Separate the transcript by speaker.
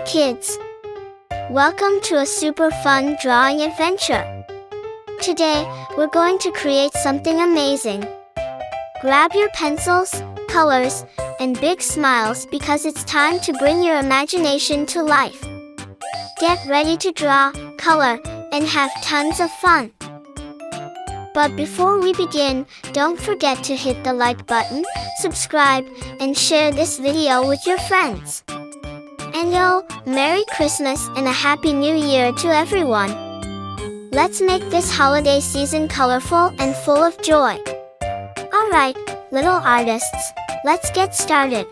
Speaker 1: kids! Welcome to a super fun drawing adventure. Today, we're going to create something amazing. Grab your pencils, colors, and big smiles because it's time to bring your imagination to life. Get ready to draw, color, and have tons of fun. But before we begin, don't forget to hit the like button, subscribe, and share this video with your friends. And Merry Christmas and a Happy New Year to everyone! Let's make this holiday season colorful and full of joy. Alright, little artists, let's get started.